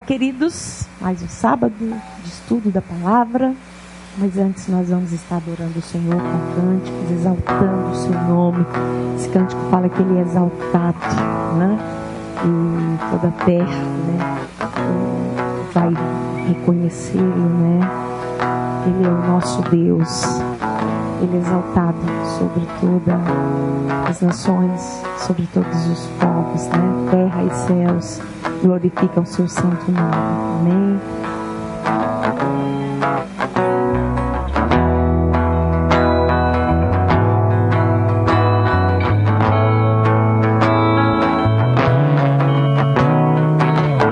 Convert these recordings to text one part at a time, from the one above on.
Queridos, mais um sábado de estudo da palavra, mas antes nós vamos estar adorando o Senhor com cânticos, exaltando o seu nome. Esse cântico fala que Ele é exaltado, né? E toda a terra, né, vai reconhecê-lo, né? Ele é o nosso Deus, Ele é exaltado sobre todas as nações, sobre todos os povos, né? Terra e céus glorificam o seu santo nome. Amém.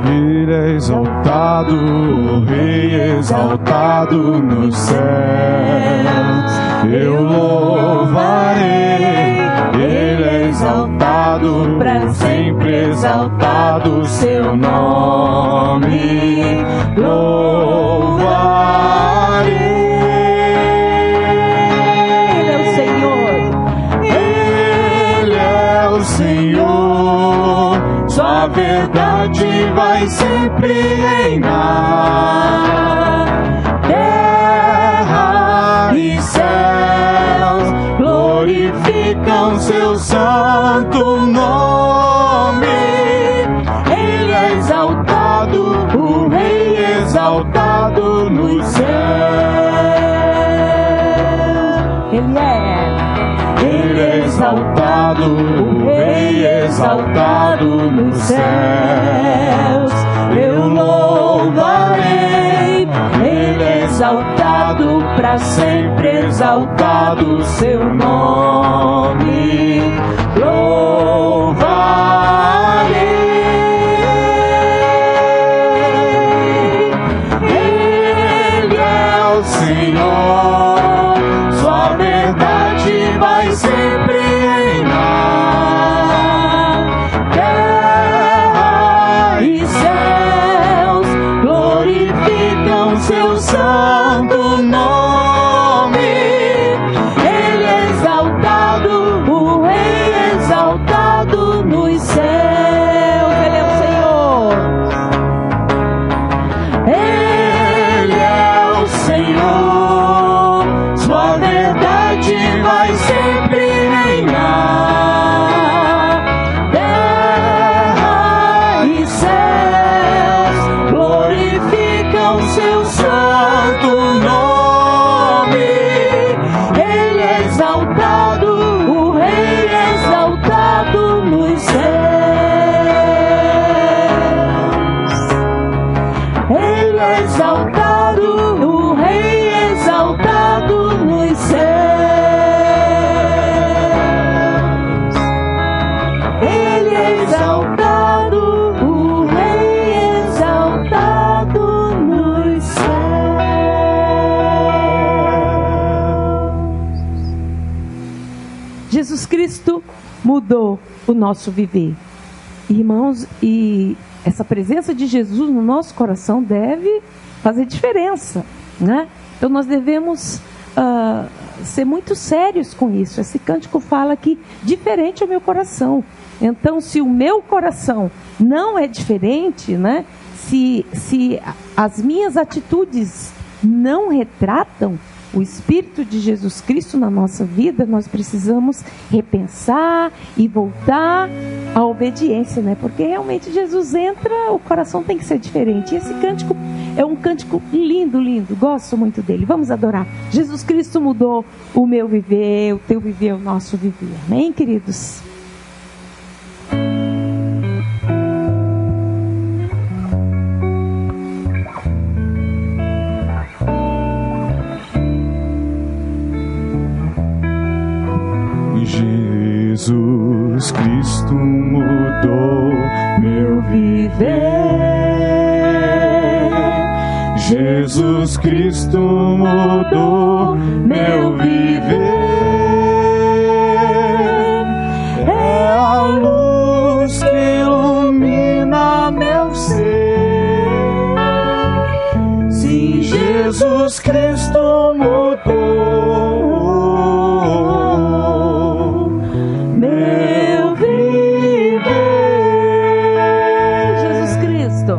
Ele é exaltado, o Rei exaltado nos céus. Eu louvarei. Ele é exaltado, para sempre exaltado o seu nome. Louvarei. Ele é o Senhor. Ele é o Senhor. Sua verdade vai sempre reinar. Terra e céus glorificam seu santo nome. Ele é exaltado, o Rei exaltado nos céus. Ele é exaltado, o Rei exaltado nos céus. Eu louvarei. Ele é exaltado, para sempre exaltado o seu nome. Louvarei. Ele é o Senhor, sua verdade vai sempre reinar. Terra e céus glorificam seu santo nome. Ele é exaltado, o Rei exaltado nos céus. Ele é o Senhor. Ele é o Senhor, sua verdade vai sempre reinar. Terra e céus glorificam seu santo nome. Ele é exaltado, o Rei exaltado nos céus. Ele é exaltado, o Rei exaltado nos céus. Ele é exaltado, o Rei exaltado nos céus. Jesus Cristo mudou o nosso viver, irmãos, e essa presença de Jesus no nosso coração deve fazer diferença, né? Então nós devemos ser muito sérios com isso. Esse cântico fala que diferente é o meu coração. Então, se o meu coração não é diferente, né? Se as minhas atitudes não retratam o Espírito de Jesus Cristo na nossa vida, nós precisamos repensar e voltar à obediência, né? Porque realmente Jesus entra, o coração tem que ser diferente. E esse cântico é um cântico lindo, lindo, gosto muito dele. Vamos adorar. Jesus Cristo mudou o meu viver, o teu viver, o nosso viver. Amém, queridos? Jesus Cristo mudou meu viver. Jesus Cristo mudou meu viver. É a luz que ilumina meu ser. Sim, Jesus Cristo mudou meu viver. Jesus Cristo.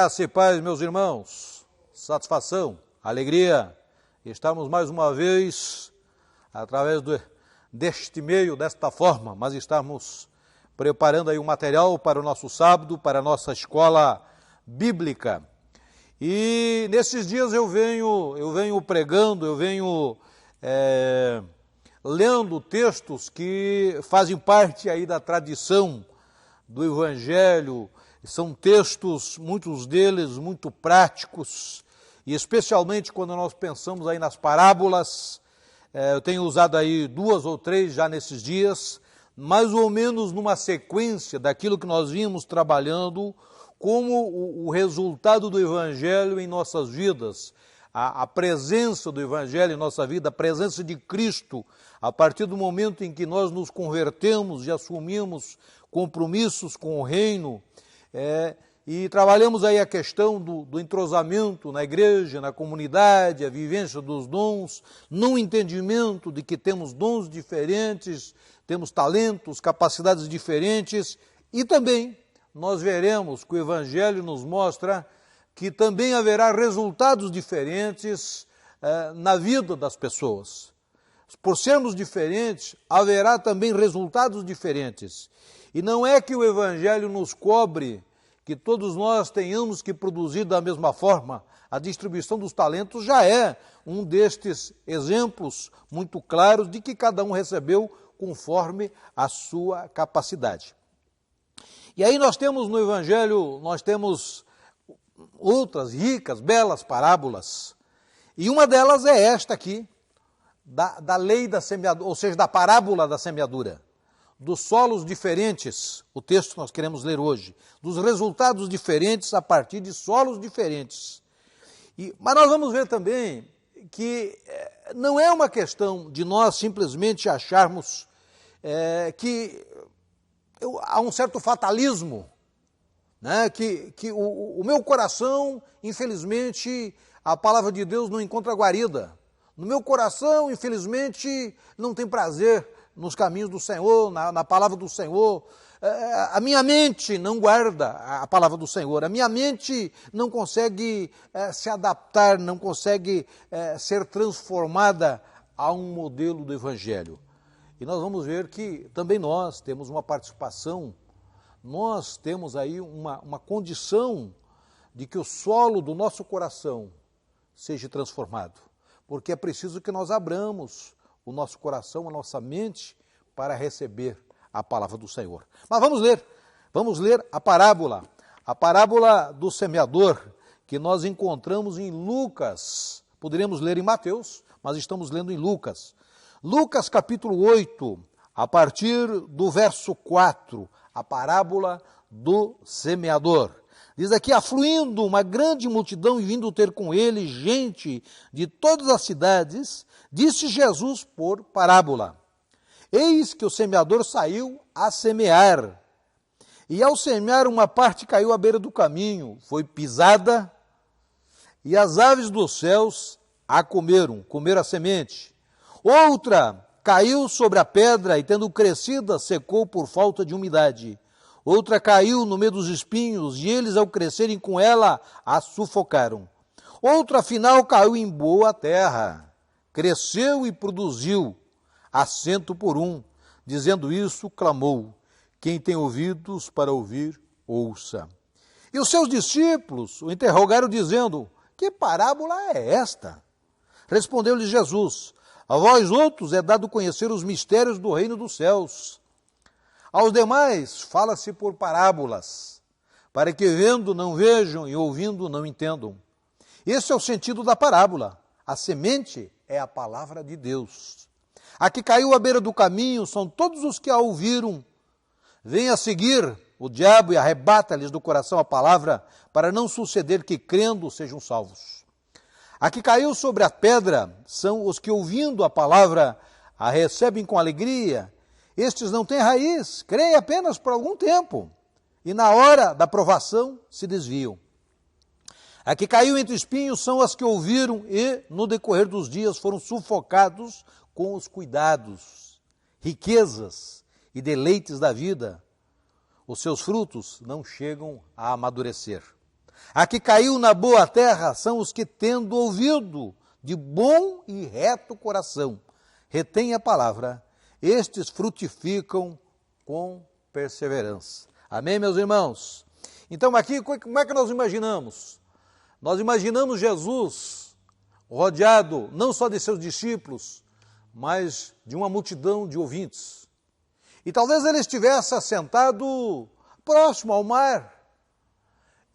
Graça e paz, meus irmãos, satisfação, alegria, estarmos mais uma vez, através deste meio, desta forma, mas estamos preparando aí um material para o nosso sábado, para a nossa escola bíblica. E nesses dias eu venho pregando, eu venho lendo textos que fazem parte aí da tradição do Evangelho. São textos, muitos deles, muito práticos, e especialmente quando nós pensamos aí nas parábolas. Eu tenho usado aí 2 ou 3 já nesses dias, mais ou menos numa sequência daquilo que nós vimos trabalhando como o resultado do Evangelho em nossas vidas, a presença do Evangelho em nossa vida, a presença de Cristo, a partir do momento em que nós nos convertemos e assumimos compromissos com o reino. E trabalhamos aí a questão do entrosamento na igreja, na comunidade, a vivência dos dons, no entendimento de que temos dons diferentes, temos talentos, capacidades diferentes, e também nós veremos que o Evangelho nos mostra que também haverá resultados diferentes na vida das pessoas. Por sermos diferentes, haverá também resultados diferentes. E não é que o Evangelho nos cobre que todos nós tenhamos que produzir da mesma forma. A distribuição dos talentos já é um destes exemplos muito claros de que cada um recebeu conforme a sua capacidade. E aí nós temos no Evangelho, nós temos outras ricas, belas parábolas. E uma delas é esta aqui, da lei da semeadura, ou seja, da parábola da semeadura. Dos solos diferentes, o texto que nós queremos ler hoje, dos resultados diferentes a partir de solos diferentes. Mas nós vamos ver também que não é uma questão de nós simplesmente acharmos que há um certo fatalismo, né? que o meu coração, infelizmente, a palavra de Deus não encontra guarida. No meu coração, infelizmente, não tem prazer nos caminhos do Senhor, na palavra do Senhor. A minha mente não guarda a palavra do Senhor, a minha mente não consegue se adaptar, não consegue ser transformada a um modelo do Evangelho. E nós vamos ver que também nós temos uma participação, nós temos aí uma condição de que o solo do nosso coração seja transformado, porque é preciso que nós abramos o nosso coração, a nossa mente, para receber a palavra do Senhor. Mas vamos ler a parábola do semeador, que nós encontramos em Lucas. Poderíamos ler em Mateus, mas estamos lendo em Lucas. Lucas capítulo 8, a partir do verso 4, a parábola do semeador. Diz aqui: afluindo uma grande multidão e vindo ter com ele gente de todas as cidades, disse Jesus por parábola: eis que o semeador saiu a semear. E ao semear, uma parte caiu à beira do caminho, foi pisada, e as aves dos céus a comeram a semente. Outra caiu sobre a pedra, e tendo crescida, secou por falta de umidade. Outra caiu no meio dos espinhos, e eles, ao crescerem com ela, a sufocaram. Outra, afinal, caiu em boa terra, cresceu e produziu, a 100 por 1. Dizendo isso, clamou: quem tem ouvidos para ouvir, ouça. E os seus discípulos o interrogaram, dizendo: que parábola é esta? Respondeu-lhes Jesus: a vós outros é dado conhecer os mistérios do reino dos céus. Aos demais fala-se por parábolas, para que vendo não vejam e ouvindo não entendam. Esse é o sentido da parábola. A semente é a palavra de Deus. A que caiu à beira do caminho são todos os que a ouviram. Vem a seguir o diabo e arrebata-lhes do coração a palavra, para não suceder que, crendo, sejam salvos. A que caiu sobre a pedra são os que, ouvindo a palavra, a recebem com alegria. Estes não têm raiz, creem apenas por algum tempo, e na hora da provação se desviam. A que caiu entre espinhos são as que ouviram e, no decorrer dos dias, foram sufocados com os cuidados, riquezas e deleites da vida. Os seus frutos não chegam a amadurecer. A que caiu na boa terra são os que, tendo ouvido, de bom e reto coração, retém a palavra, estes frutificam com perseverança. Amém, meus irmãos? Então aqui, como é que nós imaginamos? Nós imaginamos Jesus rodeado não só de seus discípulos, mas de uma multidão de ouvintes. E talvez ele estivesse assentado próximo ao mar,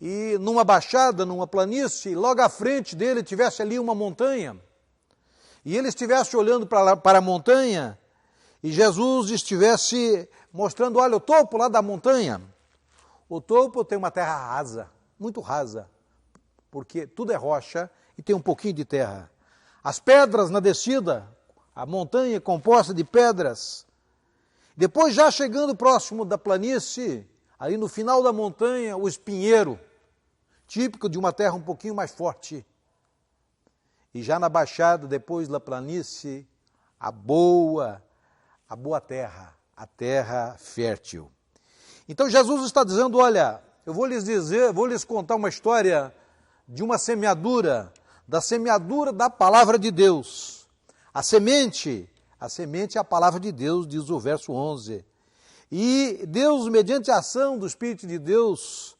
e numa baixada, numa planície, logo à frente dele tivesse ali uma montanha, e ele estivesse olhando para a montanha, e Jesus estivesse mostrando, olha, o topo lá da montanha. O topo tem uma terra rasa, muito rasa, porque tudo é rocha e tem um pouquinho de terra. As pedras na descida, a montanha é composta de pedras. Depois, já chegando próximo da planície, aí no final da montanha, o espinheiro, típico de uma terra um pouquinho mais forte. E já na baixada, depois da planície, a boa terra, a terra fértil. Então Jesus está dizendo, olha, eu vou lhes contar uma história de uma semeadura, da semeadura da palavra de Deus. A semente é a palavra de Deus, diz o verso 11. E Deus, mediante a ação do Espírito de Deus,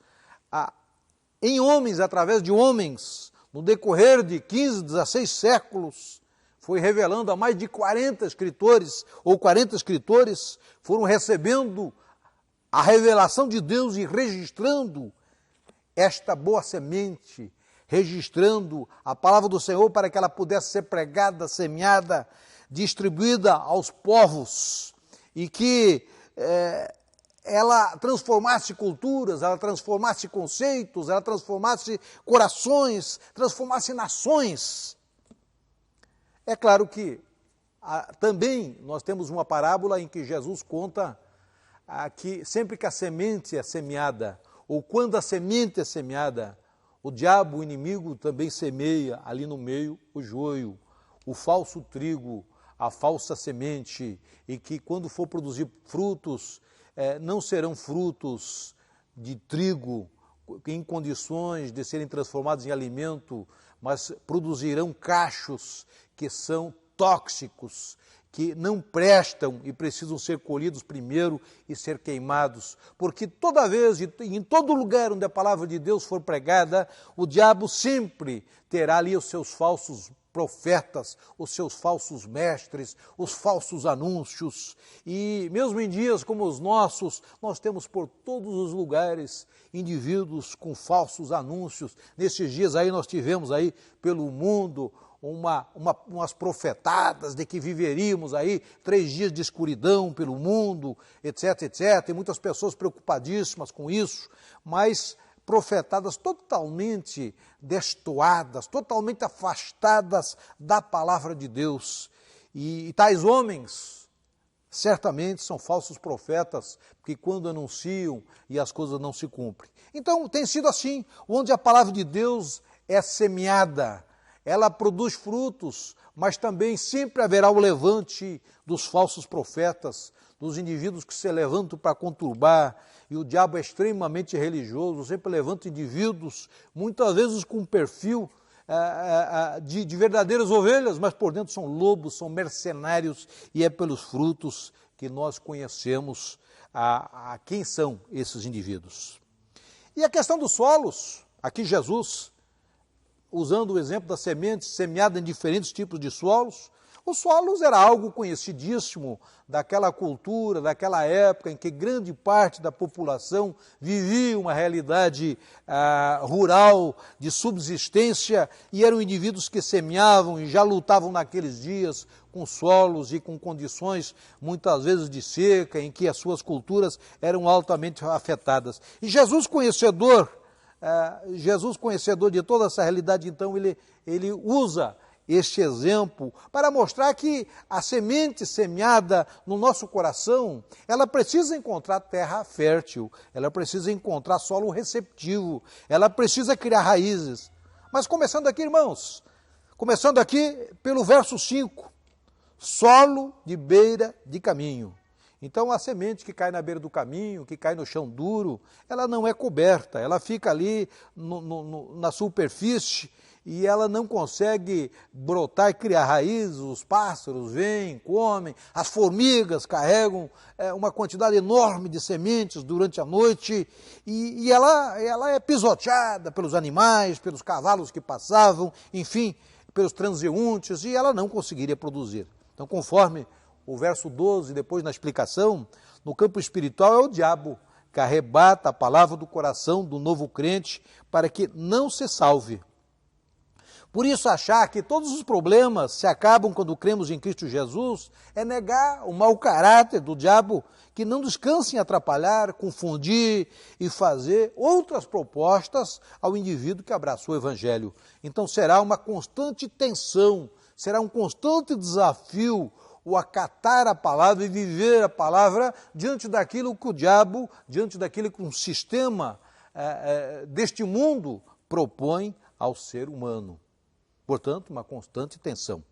em homens, através de homens, no decorrer de 15, 16 séculos, foi revelando a mais de 40 escritores, ou 40 escritores, foram recebendo a revelação de Deus e registrando esta boa semente, registrando a palavra do Senhor para que ela pudesse ser pregada, semeada, distribuída aos povos, e que ela transformasse culturas, ela transformasse conceitos, ela transformasse corações, transformasse nações. É claro que também nós temos uma parábola em que Jesus conta que sempre que a semente é semeada, ou quando a semente é semeada, o diabo, o inimigo, também semeia ali no meio o joio, o falso trigo, a falsa semente, e que quando for produzir frutos, não serão frutos de trigo em condições de serem transformados em alimento, mas produzirão cachos que são tóxicos, que não prestam e precisam ser colhidos primeiro e ser queimados. Porque toda vez e em todo lugar onde a palavra de Deus for pregada, o diabo sempre terá ali os seus falsos profetas, os seus falsos mestres, os falsos anúncios. E mesmo em dias como os nossos, nós temos por todos os lugares indivíduos com falsos anúncios. Nesses dias aí nós tivemos aí pelo mundo umas profetadas de que viveríamos aí 3 dias de escuridão pelo mundo, etc, etc. E muitas pessoas preocupadíssimas com isso, mas profetadas totalmente destoadas, totalmente afastadas da palavra de Deus. E tais homens certamente são falsos profetas, porque quando anunciam e as coisas não se cumprem. Então tem sido assim, onde a palavra de Deus é semeada, ela produz frutos, mas também sempre haverá o levante dos falsos profetas, dos indivíduos que se levantam para conturbar, e o diabo é extremamente religioso, sempre levanta indivíduos, muitas vezes com um perfil de verdadeiras ovelhas, mas por dentro são lobos, são mercenários, e é pelos frutos que nós conhecemos quem são esses indivíduos. E a questão dos solos, aqui Jesus, usando o exemplo da semente semeada em diferentes tipos de solos, os solos era algo conhecidíssimo daquela cultura, daquela época em que grande parte da população vivia uma realidade rural de subsistência, e eram indivíduos que semeavam e já lutavam naqueles dias com solos e com condições muitas vezes de seca, em que as suas culturas eram altamente afetadas. E Jesus conhecedor de toda essa realidade, então ele usa este exemplo para mostrar que a semente semeada no nosso coração, ela precisa encontrar terra fértil, ela precisa encontrar solo receptivo, ela precisa criar raízes. Mas começando aqui, irmãos, começando aqui pelo verso 5, solo de beira de caminho. Então a semente que cai na beira do caminho, que cai no chão duro, ela não é coberta, ela fica ali na superfície e ela não consegue brotar e criar raízes. Os pássaros vêm, comem, as formigas carregam uma quantidade enorme de sementes durante a noite e ela é pisoteada pelos animais, pelos cavalos que passavam, enfim, pelos transeuntes, e ela não conseguiria produzir. Então, conforme o verso 12, depois na explicação, no campo espiritual é o diabo que arrebata a palavra do coração do novo crente para que não se salve. Por isso, achar que todos os problemas se acabam quando cremos em Cristo Jesus é negar o mau caráter do diabo, que não descansa em atrapalhar, confundir e fazer outras propostas ao indivíduo que abraçou o Evangelho. Então será uma constante tensão, será um constante desafio o acatar a palavra e viver a palavra diante daquilo que o diabo, diante daquilo que um sistema deste mundo propõe ao ser humano. Portanto, uma constante tensão.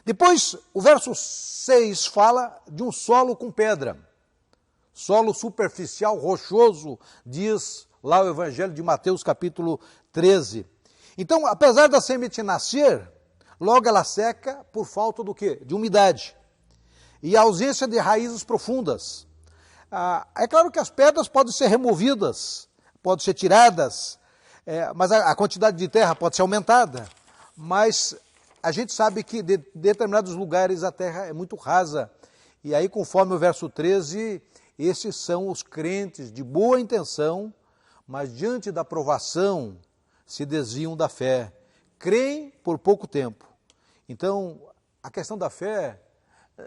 Depois, o verso 6 fala de um solo com pedra. Solo superficial, rochoso, diz lá o Evangelho de Mateus, capítulo 13. Então, apesar da semente nascer, logo ela seca por falta do quê? De umidade. E a ausência de raízes profundas. É claro que as pedras podem ser removidas, podem ser tiradas, mas a quantidade de terra pode ser aumentada. Mas a gente sabe que de determinados lugares a terra é muito rasa. E aí, conforme o verso 13, esses são os crentes de boa intenção, mas diante da provação se desviam da fé. Creem por pouco tempo. Então, a questão da fé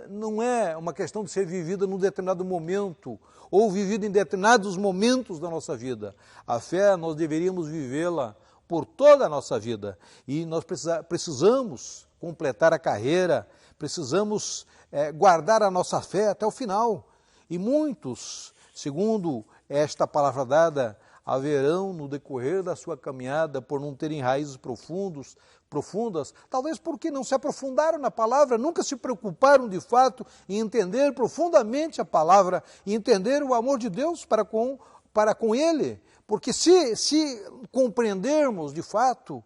não é uma questão de ser vivida num determinado momento ou vivida em determinados momentos da nossa vida. A fé nós deveríamos vivê-la por toda a nossa vida e nós precisamos completar a carreira, precisamos guardar a nossa fé até o final. E muitos, segundo esta palavra dada, haverão no decorrer da sua caminhada, por não terem raízes profundas, talvez porque não se aprofundaram na palavra, nunca se preocuparam de fato em entender profundamente a palavra, e entender o amor de Deus para com ele. Porque se compreendermos de fato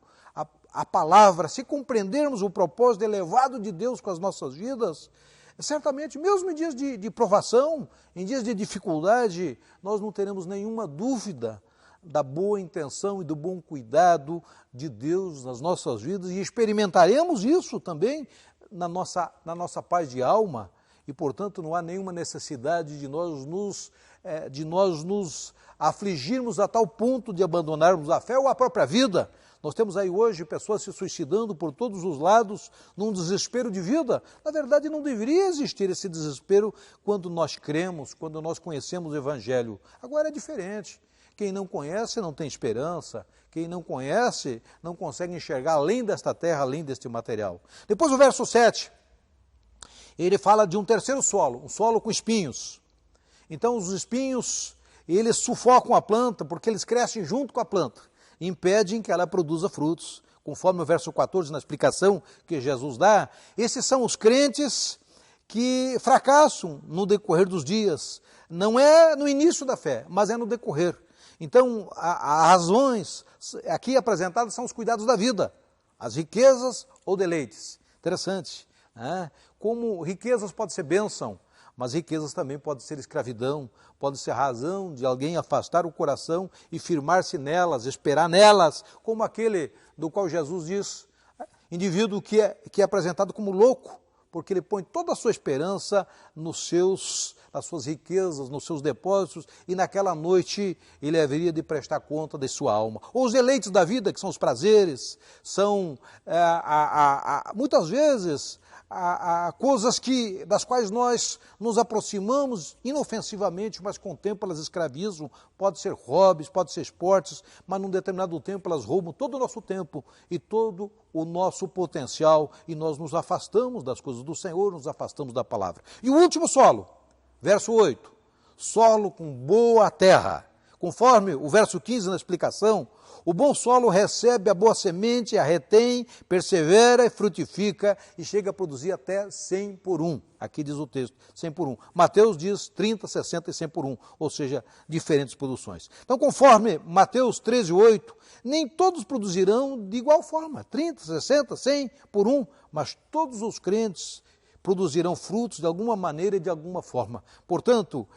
a palavra, se compreendermos o propósito elevado de Deus com as nossas vidas, certamente, mesmo em dias de provação, em dias de dificuldade, nós não teremos nenhuma dúvida da boa intenção e do bom cuidado de Deus nas nossas vidas, e experimentaremos isso também na nossa paz de alma, e portanto não há nenhuma necessidade de nós nos afligirmos a tal ponto de abandonarmos a fé ou a própria vida. Nós temos aí hoje pessoas se suicidando por todos os lados, num desespero de vida. Na verdade, não deveria existir esse desespero quando nós cremos, quando nós conhecemos o Evangelho. Agora é diferente. Quem não conhece não tem esperança. Quem não conhece não consegue enxergar além desta terra, além deste material. Depois o verso 7, ele fala de um terceiro solo, um solo com espinhos. Então os espinhos, eles sufocam a planta porque eles crescem junto com a planta, impedem que ela produza frutos. Conforme o verso 14, na explicação que Jesus dá, esses são os crentes que fracassam no decorrer dos dias. Não é no início da fé, mas é no decorrer. Então, as razões aqui apresentadas são os cuidados da vida, as riquezas ou deleites. Interessante, né? Como riquezas pode ser bênção, mas riquezas também podem ser escravidão, pode ser razão de alguém afastar o coração e firmar-se nelas, esperar nelas, como aquele do qual Jesus diz, indivíduo que é apresentado como louco, porque ele põe toda a sua esperança nas suas riquezas, nos seus depósitos, e naquela noite ele haveria de prestar conta de sua alma. Ou os deleites da vida, que são os prazeres, são muitas vezes coisas das quais nós nos aproximamos inofensivamente, mas com o tempo elas escravizam. Pode ser hobbies, pode ser esportes, mas num determinado tempo elas roubam todo o nosso tempo e todo o nosso potencial, e nós nos afastamos das coisas do Senhor, nos afastamos da palavra. E o último solo, verso 8, solo com boa terra. Conforme o verso 15 na explicação, O bom solo recebe a boa semente, a retém, persevera e frutifica e chega a produzir até 100 por 1. Aqui diz o texto, 100 por 1. Mateus diz 30, 60 e 100 por 1, ou seja, diferentes produções. Então, conforme Mateus 13, 8, nem todos produzirão de igual forma, 30, 60, 100 por 1, mas todos os crentes produzirão frutos de alguma maneira e de alguma forma. Portanto,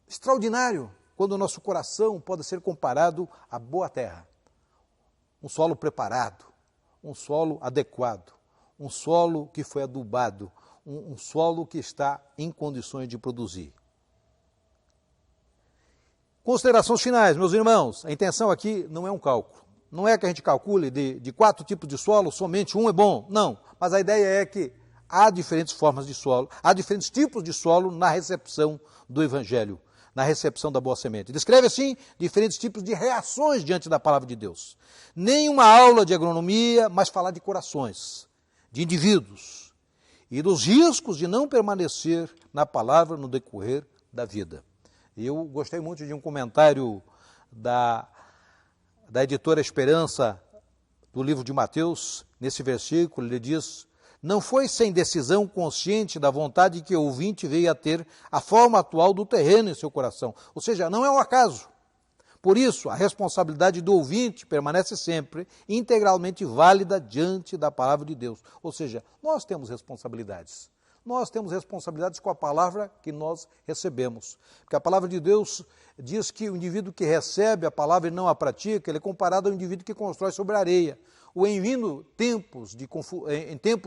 extraordinário quando o nosso coração pode ser comparado à boa terra. Um solo preparado, um solo adequado, um solo que foi adubado, um solo que está em condições de produzir. Considerações finais, meus irmãos. A intenção aqui não é um cálculo. Não é que a gente calcule de 4 tipos de solo, somente um é bom. Não, mas a ideia é que há diferentes formas de solo, há diferentes tipos de solo na recepção do Evangelho, na recepção da boa semente. Descreve, assim, diferentes tipos de reações diante da palavra de Deus. Nem uma aula de agronomia, mas falar de corações, de indivíduos, e dos riscos de não permanecer na palavra no decorrer da vida. Eu gostei muito de um comentário da editora Esperança, do livro de Mateus. Nesse versículo ele diz: não foi sem decisão consciente da vontade que o ouvinte veio a ter a forma atual do terreno em seu coração. Ou seja, não é um acaso. Por isso, a responsabilidade do ouvinte permanece sempre integralmente válida diante da palavra de Deus. Ou seja, nós temos responsabilidades. Nós temos responsabilidades com a palavra que nós recebemos. Porque a palavra de Deus diz que o indivíduo que recebe a palavra e não a pratica, ele é comparado ao indivíduo que constrói sobre a areia. Ou em tempos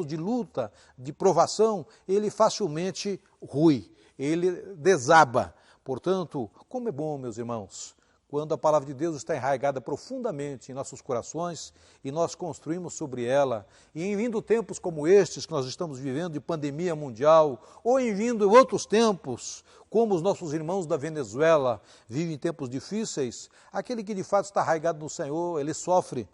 de luta, de provação, ele facilmente rui, ele desaba. Portanto, como é bom, meus irmãos, quando a palavra de Deus está enraizada profundamente em nossos corações e nós construímos sobre ela, e em vindo tempos como estes que nós estamos vivendo, de pandemia mundial, ou em vindo outros tempos, como os nossos irmãos da Venezuela vivem tempos difíceis, aquele que de fato está arraigado no Senhor, ele sofre,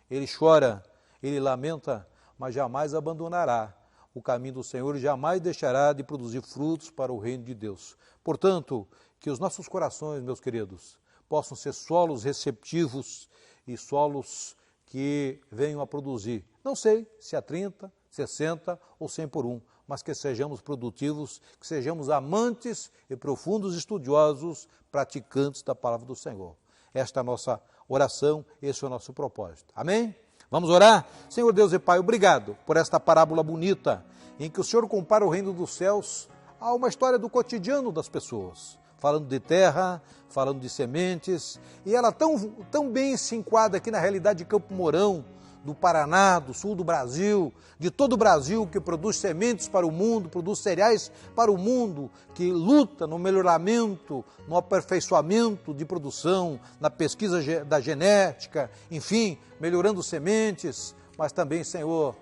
ele chora, ele lamenta, mas jamais abandonará o caminho do Senhor e jamais deixará de produzir frutos para o reino de Deus. Portanto, que os nossos corações, meus queridos, possam ser solos receptivos e solos que venham a produzir. Não sei se a 30, 60 ou 100 por 1, mas que sejamos produtivos, que sejamos amantes e profundos estudiosos, praticantes da palavra do Senhor. Esta é a nossa oração, esse é o nosso propósito. Amém? Vamos orar? Senhor Deus e Pai, obrigado por esta parábola bonita, em que o Senhor compara o reino dos céus a uma história do cotidiano das pessoas. Falando de terra, falando de sementes, e ela tão bem se enquadra aqui na realidade de Campo Mourão, do Paraná, do sul do Brasil, de todo o Brasil, que produz sementes para o mundo, produz cereais para o mundo, que luta no melhoramento, no aperfeiçoamento de produção, na pesquisa da genética, enfim, melhorando sementes, mas também, Senhor,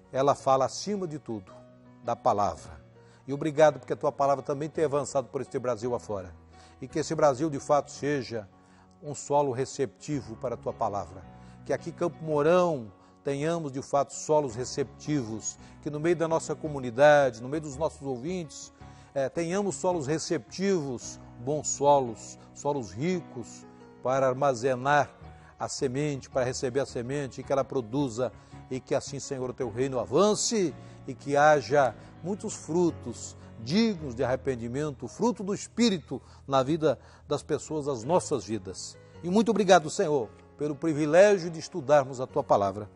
ela fala acima de tudo da palavra. E obrigado porque a Tua palavra também tem avançado por este Brasil afora. E que esse Brasil, de fato, seja um solo receptivo para a Tua palavra. Que aqui, Campo Mourão, tenhamos, de fato, solos receptivos. Que no meio da nossa comunidade, no meio dos nossos ouvintes, tenhamos solos receptivos, bons solos, solos ricos, para armazenar a semente, para receber a semente, e que ela produza, e que assim, Senhor, o Teu reino avance, e que haja muitos frutos dignos de arrependimento, fruto do Espírito na vida das pessoas, das nossas vidas. E muito obrigado, Senhor, pelo privilégio de estudarmos a Tua palavra.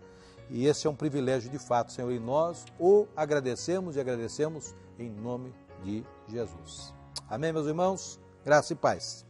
E esse é um privilégio de fato, Senhor, e nós o agradecemos e agradecemos em nome de Jesus. Amém, meus irmãos? Graça e paz.